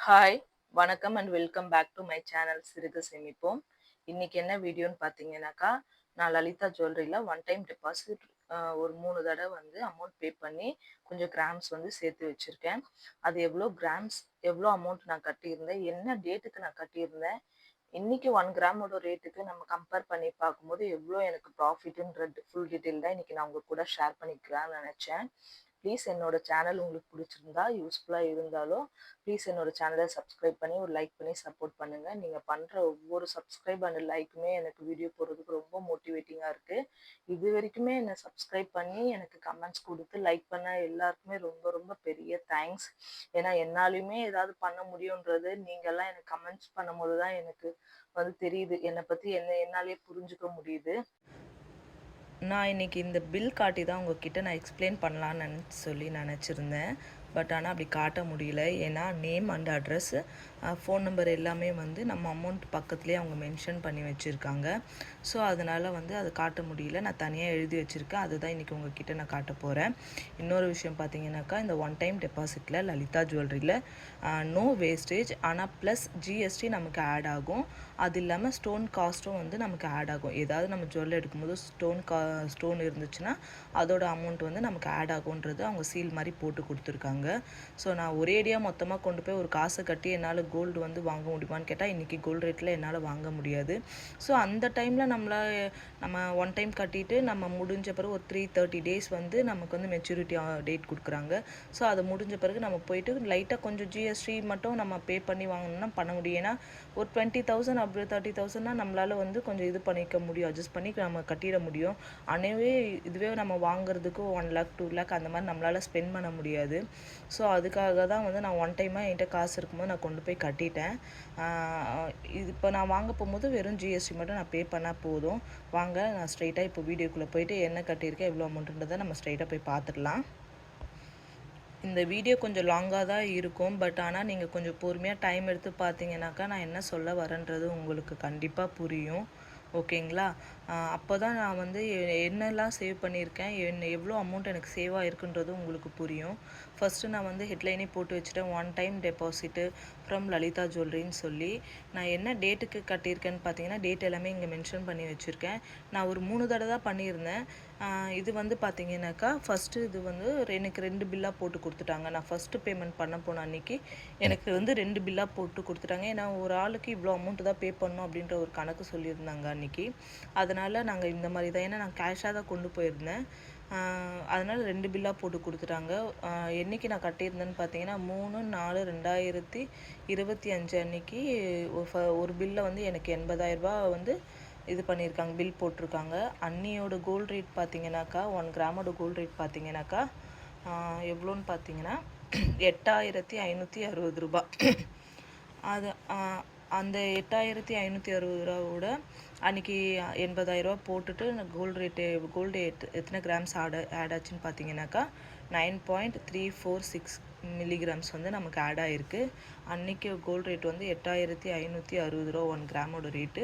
Hi! வணக்கம் and welcome back to my channel Siruga Semippom. இன்னைக்கு என்ன வீடியோன்னு பார்த்தீங்கன்னாக்கா, நான் லலிதா ஜுவல்லரில ஒன் டைம் டெபாசிட் ஒரு 3 தடவ வந்து அமௌண்ட் பே பண்ணி, கொஞ்சம் கிராம்ஸ் வந்து சேர்த்து வச்சிருக்கேன். அது எவ்வளோ கிராம்ஸ், எவ்வளோ அமௌண்ட் நான் கட்டியிருந்தேன், என்ன டேட்டுக்கு நான் கட்டியிருந்தேன், இன்னைக்கு 1 கிராமோட ரேட்டுக்கு நம்ம கம்பேர் பண்ணி பார்க்கும்போது, எவ்வளோ எனக்கு ப்ராஃபிட்டுன்ற ஃபுல் டீட்டெயில் தான் இன்னைக்கு நான் உங்க கூட ஷேர் பண்ணிக்கலாம்னு நெனச்சேன். ப்ளீஸ் என்னோட சேனல் உங்களுக்கு பிடிச்சிருந்தா, யூஸ்ஃபுல்லா இருந்தாலும், ப்ளீஸ் என்னோட சேனலை சப்ஸ்கிரைப் பண்ணி ஒரு லைக் பண்ணி சப்போர்ட் பண்ணுங்க. நீங்க பண்ற ஒவ்வொரு சப்ஸ்கிரைப் அண்ட் லைக்குமே எனக்கு வீடியோ போடுறதுக்கு ரொம்ப மோட்டிவேட்டிங்கா இருக்கு. இதுவரைக்குமே என்ன சப்ஸ்கிரைப் பண்ணி எனக்கு கமெண்ட்ஸ் குடுத்து லைக் பண்ண எல்லாருக்குமே ரொம்ப ரொம்ப பெரிய தேங்க்ஸ். ஏன்னா என்னாலயுமே ஏதாவது பண்ண முடியும்ன்றது நீங்கலாம் எனக்கு கமெண்ட்ஸ் பண்ணும்போது தான் எனக்கு வந்து தெரியுது. என்னை பத்தி என்னாலயே புரிஞ்சுக்க முடியுது. நான் இன்னைக்கு இந்த பில் காட்டி தான் உங்ககிட்ட நான் எக்ஸ்பிளைன் பண்ணலான்னு சொல்லி நினச்சிருந்தேன். பட் ஆனால் அப்படி காட்ட முடியல. ஏன்னா name and address, phone number எல்லாமே வந்து நம்ம அமௌண்ட் பக்கத்துலேயே அவங்க மென்ஷன் பண்ணி வச்சுருக்காங்க. ஸோ அதனால் வந்து அதை காட்ட முடியல. நான் தனியாக எழுதி வச்சுருக்கேன். அதுதான் இன்றைக்கி உங்ககிட்ட நான் காட்ட போகிறேன். இன்னொரு விஷயம் பார்த்தீங்கன்னாக்கா, இந்த ஒன் டைம் டெபாசிட்டில் லலிதா ஜுவல்லரியில் நோ வேஸ்டேஜ், ஆனால் ப்ளஸ் ஜிஎஸ்டி நமக்கு ஆட் ஆகும். அது இல்லாமல் ஸ்டோன் காஸ்ட்டும் வந்து நமக்கு ஆட் ஆகும். ஏதாவது நம்ம ஜுவல் எடுக்கும்போது ஸ்டோன் இருந்துச்சுன்னா அதோட அமௌண்ட் வந்து நமக்கு ஆட் ஆகுன்றது அவங்க சீல் மாதிரி போட்டு கொடுத்துருக்காங்க. ஸோ நான் ஒரேடியாக மொத்தமாக கொண்டு போய் ஒரு காசை கட்டி என்னால் கோல்டு வந்து வாங்க முடியுமான்னு கேட்டால் இன்றைக்கி கோல்டு ரேட்டில் என்னால் வாங்க முடியாது. ஸோ அந்த டைமில் நம்ம ஒன் டைம் கட்டிட்டு நம்ம முடிஞ்ச பிறகு ஒரு 330 டேஸ் வந்து நமக்கு வந்து மெச்சூரிட்டி டேட் கொடுக்குறாங்க. ஸோ அது முடிஞ்ச பிறகு நம்ம போயிட்டு லைட்டாக கொஞ்சம் ஜிஎஸ்டி மட்டும் நம்ம பே பண்ணி வாங்கணும்னா பண்ண முடியும். ஏன்னா ஒரு 20,000 அப்படி 30,000னா நம்மளால் வந்து கொஞ்சம் இது பண்ணிக்க முடியும், அட்ஜஸ்ட் பண்ணி நம்ம கட்டிட முடியும். எனவே இதுவே நம்ம வாங்குறதுக்கு 1 லேக் 2 லேக் அந்த மாதிரி நம்மளால் ஸ்பெண்ட் பண்ண முடியாது. ஸோ அதுக்காக தான் வந்து நான் ஒன் டைமாக என்கிட்ட காசு இருக்கும்போது நான் கொண்டு போய் கட்டிட்டேன். இது இப்போ நான் வாங்க போகும்போது வெறும் ஜிஎஸ்டி மட்டும் நான் பே பண்ணால் போதும். வாங்க நான் ஸ்ட்ரைட்டாக இப்போ வீடியோக்குள்ளே போயிட்டு என்ன கட்டியிருக்கேன் எவ்வளோ அமௌண்ட்டுன்றதை நம்ம ஸ்ட்ரைட்டாக போய் பார்த்துடலாம். இந்த வீடியோ கொஞ்சம் லாங்காக தான் இருக்கும். பட் ஆனால் நீங்கள் கொஞ்சம் பொறுமையாக டைம் எடுத்து பார்த்தீங்கன்னாக்கா நான் என்ன சொல்ல வரேன்றது உங்களுக்கு கண்டிப்பாக புரியும். ஓகேங்களா? அப்போ தான் நான் வந்து என்னெல்லாம் சேவ் பண்ணியிருக்கேன், எவ்வளோ அமௌண்ட் எனக்கு சேவ் ஆகிருக்குன்றது உங்களுக்கு புரியும். ஃபஸ்ட்டு நான் வந்து ஹெட்லைனே போட்டு வச்சுட்டேன், one time deposit from Lalitha ஜுவல்லரின்னு சொல்லி. நான் என்ன டேட்டுக்கு கட்டியிருக்கேன்னு பார்த்தீங்கன்னா, டேட் எல்லாமே இங்கே மென்ஷன் பண்ணி வச்சுருக்கேன். நான் ஒரு 3 தடவை தான் பண்ணியிருந்தேன். இது வந்து பார்த்தீங்கன்னாக்கா, ஃபஸ்ட்டு இது வந்து எனக்கு 2 பில்லாக போட்டு கொடுத்துட்டாங்க. நான் ஃபஸ்ட்டு பேமெண்ட் பண்ண போன அன்றைக்கி எனக்கு வந்து 2 பில்லாக போட்டு கொடுத்துட்டாங்க. ஏன்னா ஒரு ஆளுக்கு இவ்வளோ அமௌண்ட்டு தான் பே பண்ணணும் அப்படின்ற ஒரு கணக்கு சொல்லியிருந்தாங்க அன்றைக்கி. அதனால் நாங்கள் இந்த மாதிரி தான், ஏன்னா நான் கேஷாக தான் கொண்டு போயிருந்தேன். அதனால் 2 பில்லாக போட்டு கொடுத்துட்டாங்க. என்றைக்கு நான் கட்டியிருந்தேன்னு பார்த்தீங்கன்னா 3/4/2025 அன்றைக்கி ஒரு பில்லை வந்து எனக்கு 80,000 வந்து இது பண்ணியிருக்காங்க, பில் போட்டிருக்காங்க. அன்னியோட கோல்டு ரேட் பார்த்தீங்கன்னாக்கா, 1 கிராமோட கோல்டு ரேட் பார்த்தீங்கன்னாக்கா எவ்வளோன்னு பார்த்தீங்கன்னா 8,560 ரூபா. அது அந்த 8,560 ரூபாவோட அன்றைக்கி 80,000 போட்டுட்டு கோல்டு எத்தனை கிராம்ஸ் ஆட் ஆச்சுன்னு பார்த்தீங்கன்னாக்கா 9.346 மில்லிகிராம்ஸ் வந்து நமக்கு ஆட் ஆகிருக்கு. அன்றைக்கி கோல்டு ரேட் வந்து 8,560 ரூபா 1 கிராமோட ரேட்டு.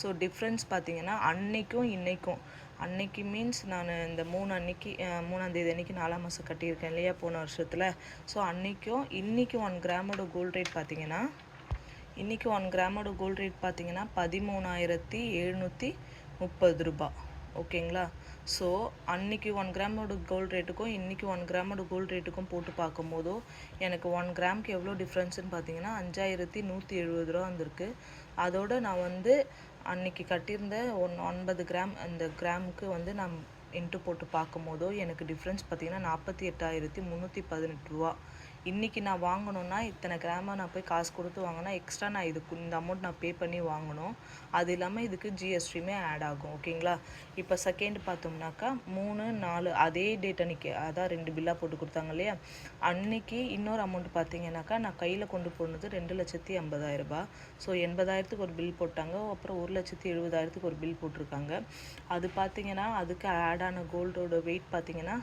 ஸோ டிஃப்ரென்ஸ் பார்த்தீங்கன்னா அன்றைக்கும் இன்றைக்கும், அன்றைக்கி மீன்ஸ் நான் இந்த 3ஆம் தேதி அன்றைக்கி 4ஆம் மாதம் கட்டியிருக்கேன் இல்லையா போன வருஷத்தில். ஸோ அன்றைக்கும் இன்றைக்கி 1 கிராமோட கோல்டு ரேட் பார்த்தீங்கன்னா, இன்றைக்கி 1 கிராமோட கோல்டு ரேட் பார்த்தீங்கன்னா 13,730 ரூபா. ஓகேங்களா? ஸோ அன்றைக்கி 1 கிராமோட கோல்டு ரேட்டுக்கும் இன்றைக்கி 1 கிராமோட கோல்டு ரேட்டுக்கும் போட்டு பார்க்கும்போதோ எனக்கு 1 கிராமுக்கு எவ்வளோ டிஃப்ரென்ஸுன்னு பார்த்தீங்கன்னா 5,170 ரூபா வந்திருக்கு. அதோடு நான் வந்து அன்றைக்கி கட்டியிருந்த 9 கிராம் அந்த கிராமுக்கு வந்து நான் இன்ட்டு போட்டு பார்க்கும்போதோ எனக்கு டிஃப்ரென்ஸ் பார்த்தீங்கன்னா 48,318 ரூபா. இன்றைக்கி நான் வாங்கணுன்னா இத்தனை கிராமாக நான் போய் காசு கொடுத்து வாங்கினா எக்ஸ்ட்ரா நான் இந்த அமௌண்ட் நான் பே பண்ணி வாங்கணும். அது இல்லாமல் இதுக்கு ஜிஎஸ்டியுமே ஆட் ஆகும். ஓகேங்களா? இப்போ செகண்ட் பார்த்தோம்னாக்கா 3/4 அதே டேட் அன்றைக்கி, அதான் 2 பில்லாக போட்டு கொடுத்தாங்க இல்லையா, அன்றைக்கி இன்னொரு அமௌண்ட் பார்த்தீங்கன்னாக்கா நான் கையில் கொண்டு போனது 2,50,000 ரூபா. ஸோ 80,000க்கு ஒரு பில் போட்டாங்க. அப்புறம் 1,70,000க்கு ஒரு பில் போட்டிருக்காங்க. அது பார்த்தீங்கன்னா அதுக்கு ஆட் ஆன கோல்டோட வெயிட் பார்த்தீங்கன்னா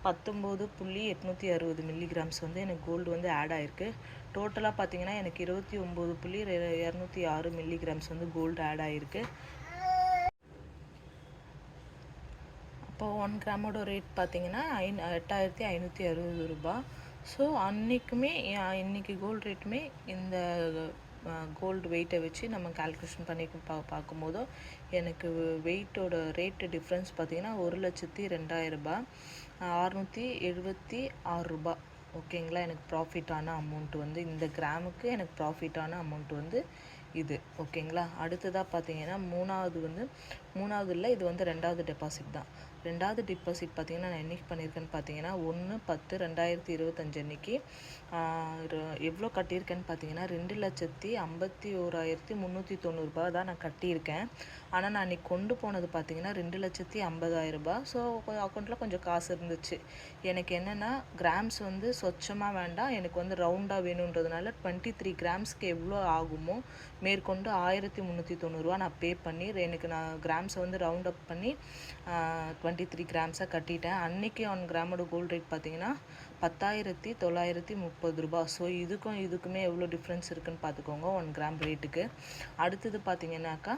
19.860 மில்லிகிராம்ஸ் வந்து எனக்கு கோல்டு வந்து ஆட் ஆகிருக்கு. டோட்டலாக பார்த்தீங்கன்னா எனக்கு 29.206 மில்லிகிராம்ஸ் வந்து கோல்டு ஆட் ஆகிருக்கு. அப்போ 1 கிராமோட ரேட் பார்த்தீங்கன்னா 8,560 ரூபா. ஸோ அன்றைக்குமே இன்றைக்கி கோல்டு ரேட்டுமே இந்த கோல்டு வெயிட்டை வச்சு நம்ம கால்குலேஷன் பண்ணி பார்க்கும்போதோ எனக்கு வெயிட்டோட ரேட்டு டிஃப்ரென்ஸ் பார்த்திங்கன்னா 1,02,000 676 ஓகேங்களா. எனக்கு ப்ராஃபிட்டான அமௌண்ட் வந்து இந்த கிராமுக்கு எனக்கு ப்ராஃபிட்டான அமௌண்ட் வந்து இது ஓகேங்களா. அடுத்ததாக பார்த்தீங்கன்னா மூணாவது இல்லை, இது வந்து 2வது டெபாசிட் தான். 2வது டிபாசிட் பார்த்திங்கன்னா நான் என்றைக்கு பண்ணியிருக்கேன்னு பார்த்தீங்கன்னா 1/10/2025 அன்றைக்கி எவ்வளோ கட்டியிருக்கேன்னு பார்த்தீங்கன்னா 2,51,390 தான் நான் கட்டியிருக்கேன். ஆனால் நான் அன்றைக்கி கொண்டு போனது பார்த்தீங்கன்னா 2,50,000. ஸோ அக்கௌண்ட்டில் கொஞ்சம் காசு இருந்துச்சு. எனக்கு என்னென்னா கிராம்ஸ் வந்து சொச்சமாக வேண்டாம், எனக்கு வந்து ரவுண்டாக வேணுன்றதுனால 23 கிராம்ஸ்க்கு எவ்வளோ ஆகுமோ மேற்கொண்டு 1,390 நான் பே பண்ணி எனக்கு நான் கிராம்ஸை வந்து ரவுண்ட் அப் பண்ணி 23 கிராம்ஸாக கட்டிட்டேன். அன்றைக்கி 1 கிராமோட கோல்டு ரேட் பார்த்திங்கன்னா 10,930. ஸோ இதுக்குமே எவ்வளோ டிஃப்ரென்ஸ் இருக்குதுன்னு பார்த்துக்கோங்க 1 கிராம் ரேட்டுக்கு. அடுத்தது பார்த்திங்கனாக்கா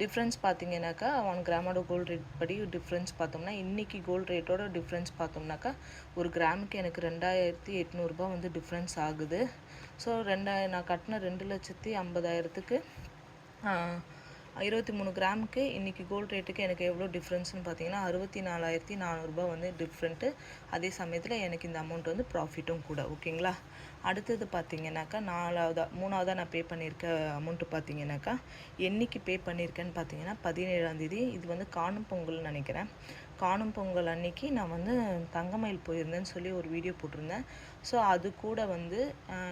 டிஃப்ரென்ஸ் பார்த்திங்கனாக்கா 1 கிராமோட கோல்டு ரேட் படி டிஃப்ரென்ஸ் பார்த்தோம்னா இன்றைக்கி கோல்டு ரேட்டோட டிஃப்ரென்ஸ் பார்த்தோம்னாக்கா ஒரு கிராமுக்கு எனக்கு 2,800 வந்து டிஃப்ரென்ஸ் ஆகுது. ஸோ நான் கட்டின 2,50,000க்கு 23 கிராமுக்கு இன்றைக்கி கோல்டு ரேட்டுக்கு எனக்கு எவ்வளோ டிஃப்ரென்ஸ்னு பார்த்தீங்கன்னா 64,400 வந்து டிஃப்ரெண்ட்டு. அதே சமயத்தில் எனக்கு இந்த அமௌண்ட் வந்து ப்ராஃபிட்டும் கூட ஓகேங்களா. அடுத்தது பார்த்தீங்கன்னாக்கா மூணாவதாக நான் பே பண்ணியிருக்க அமௌண்ட்டு பார்த்தீங்கன்னாக்கா என்றைக்கு பே பண்ணியிருக்கேன்னு பார்த்தீங்கன்னா 17ஆம் தேதி. இது வந்து காணும் பொங்கல்னு நினைக்கிறேன். காணும் பொங்கல் அன்னைக்கு நான் வந்து தங்கமயில் போயிருந்தேன்னு சொல்லி ஒரு வீடியோ போட்டிருந்தேன். ஸோ அது கூட வந்து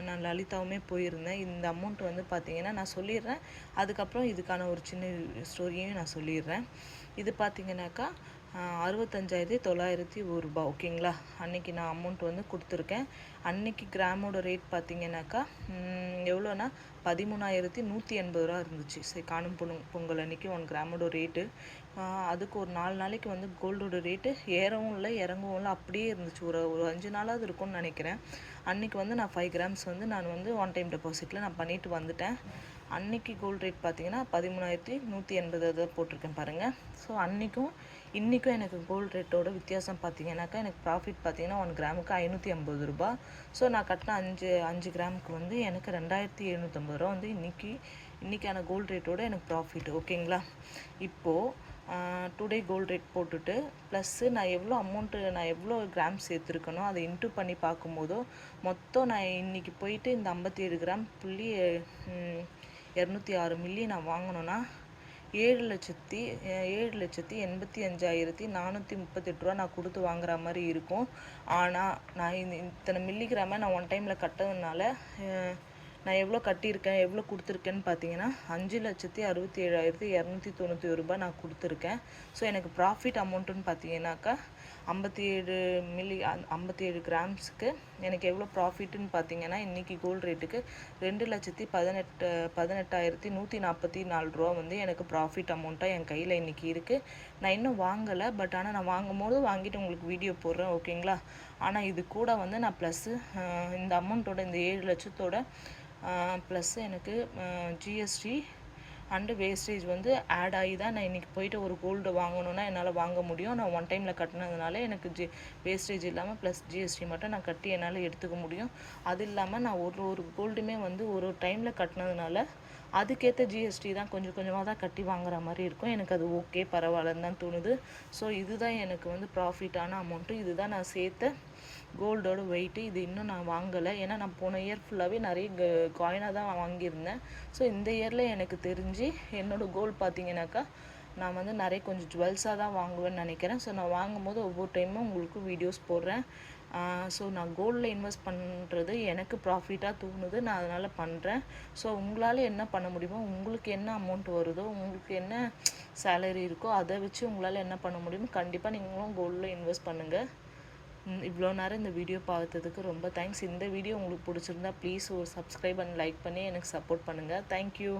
நான் லலிதாவுமே போயிருந்தேன். இந்த அமௌண்ட் வந்து பார்த்திங்கன்னா நான் சொல்லிடுறேன், அதுக்கப்புறம் இதுக்கான ஒரு சின்ன ஸ்டோரியையும் நான் சொல்லிடுறேன். இது பார்த்திங்கனாக்கா 65,901 ஓகேங்களா. அன்றைக்கி நான் அமௌண்ட் வந்து கொடுத்துருக்கேன். அன்றைக்கி கிராமோட ரேட் பார்த்திங்கனாக்கா எவ்வளோனா 13,180 இருந்துச்சு. சரி, காணும் பொங்கல் அன்றைக்கி 1 கிராமோட ரேட்டு. அதுக்கு ஒரு 4 நாளைக்கு வந்து கோல்டோட ரேட்டு ஏறவும் இல்லை இறங்கவும் இல்லை, அப்படியே இருந்துச்சு. ஒரு 5 நாளாவது இருக்கும்னு நினைக்கிறேன். அன்றைக்கி வந்து நான் 5 கிராம்ஸ் வந்து நான் வந்து 1 டைம் டெபாசிட்டில் நான் பண்ணிவிட்டு வந்துட்டேன். அன்றைக்கி கோல்டு ரேட் பார்த்திங்கன்னா 13,180 தான் போட்டிருக்கேன் பாருங்கள். ஸோ இன்றைக்கும் எனக்கு கோல்டு ரேட்டோட வித்தியாசம் பார்த்திங்கனாக்கா எனக்கு ப்ராஃபிட் பார்த்திங்கன்னா 1 கிராமுக்கு 550. ஸோ நான் கட்டின 5 கிராமுக்கு வந்து எனக்கு 2,750 வந்து இன்றைக்கான கோல்டு ரேட்டோட எனக்கு ப்ராஃபிட் ஓகேங்களா. இப்போது டுடே கோல்டு ரேட் போட்டுட்டு ப்ளஸ்ஸு நான் எவ்வளோ கிராம் சேர்த்துருக்கனோ அதை இன்ட்டு பண்ணி பார்க்கும்போதோ மொத்தம் நான் இன்றைக்கி போயிட்டு இந்த 57 கிராம் புள்ளி 206 மில்லி நான் வாங்கினோன்னா 7,85,438 நான் கொடுத்து வாங்குற மாதிரி இருக்கும். ஆனால் நான் இத்தனை மில்லிகிராமை நான் 1 டைமில் கட்டதுனால நான் எவ்வளோ கட்டியிருக்கேன் எவ்வளோ கொடுத்துருக்கேன்னு பார்த்தீங்கன்னா 5,67,291 நான் கொடுத்துருக்கேன். ஸோ எனக்கு ப்ராஃபிட் அமௌண்ட்டுன்னு பார்த்தீங்கன்னாக்கா 57 கிராம்ஸுக்கு எனக்கு எவ்வளோ ப்ராஃபிட்டுன்னு பார்த்தீங்கன்னா இன்றைக்கி கோல்டு ரேட்டுக்கு 2,18,144 வந்து எனக்கு ப்ராஃபிட் அமௌண்ட்டாக என் கையில் இன்றைக்கி இருக்குது. நான் இன்னும் வாங்கலை, பட் ஆனால் நான் வாங்கும்போது வாங்கிட்டு உங்களுக்கு வீடியோ போடுறேன் ஓகேங்களா. ஆனால் இது கூட வந்து நான் ப்ளஸ்ஸு இந்த அமௌண்ட்டோட இந்த 7 லட்சத்தோட ப்ளஸ் எனக்கு ஜிஎஸ்டி அண்டு வேஸ்டேஜ் வந்து ஆட் ஆகி தான் நான் இன்றைக்கி போயிட்டு ஒரு கோல்டு வாங்கணுன்னா என்னால் வாங்க முடியும். நான் 1 டைமில் கட்டினதுனால எனக்கு வேஸ்டேஜ் இல்லாமல் ப்ளஸ் ஜிஎஸ்டி மட்டும் நான் கட்டி என்னால் எடுத்துக்க முடியும். அது இல்லாமல் நான் ஒரு கோல்டுமே வந்து ஒரு டைமில் கட்டினதுனால அதுக்கேற்ற ஜிஎஸ்டி தான் கொஞ்சம் கொஞ்சமாக தான் கட்டி வாங்குற மாதிரி இருக்கும். எனக்கு அது ஓகே பரவாயில்லன்னு தான் தோணுது. ஸோ இதுதான் எனக்கு வந்து ப்ராஃபிட்டான அமௌண்ட்டு. இதுதான் நான் சேர்த்த கோல்டோட வெயிட்டு. இது இன்னும் நான் வாங்கலை, ஏன்னா நான் போன இயர் ஃபுல்லாகவே நிறைய காயினாக தான் வாங்கியிருந்தேன். ஸோ இந்த இயரில் எனக்கு தெரிஞ்சு என்னோடய கோல் பார்த்தீங்கன்னாக்கா நான் வந்து நிறைய கொஞ்சம் ஜுவல்ஸாக தான் வாங்குவேன்னு நினைக்கிறேன். ஸோ நான் வாங்கும்போது ஒவ்வொரு டைமும் உங்களுக்கு வீடியோஸ் போடுறேன். ஸோ நான் கோல்டில் இன்வெஸ்ட் பண்ணுறது எனக்கு ப்ராஃபிட்டாக தோணுது, நான் அதனால் பண்ணுறேன். ஸோ உங்களால் என்ன பண்ண முடியுமோ, உங்களுக்கு என்ன அமௌண்ட் வருதோ, உங்களுக்கு என்ன சேலரி இருக்கோ அதை வச்சு உங்களால் என்ன பண்ண முடியுமோ கண்டிப்பாக நீங்களும் கோல்டில் இன்வெஸ்ட் பண்ணுங்கள். இவ்வளோ நேரம் இந்த வீடியோ பார்த்ததுக்கு ரொம்ப தேங்க்ஸ். இந்த வீடியோ உங்களுக்கு பிடிச்சிருந்தா ப்ளீஸ் ஒரு சப்ஸ்கிரைப் அண்ட் லைக் பண்ணி எனக்கு சப்போர்ட் பண்ணுங்கள். தேங்க்யூ.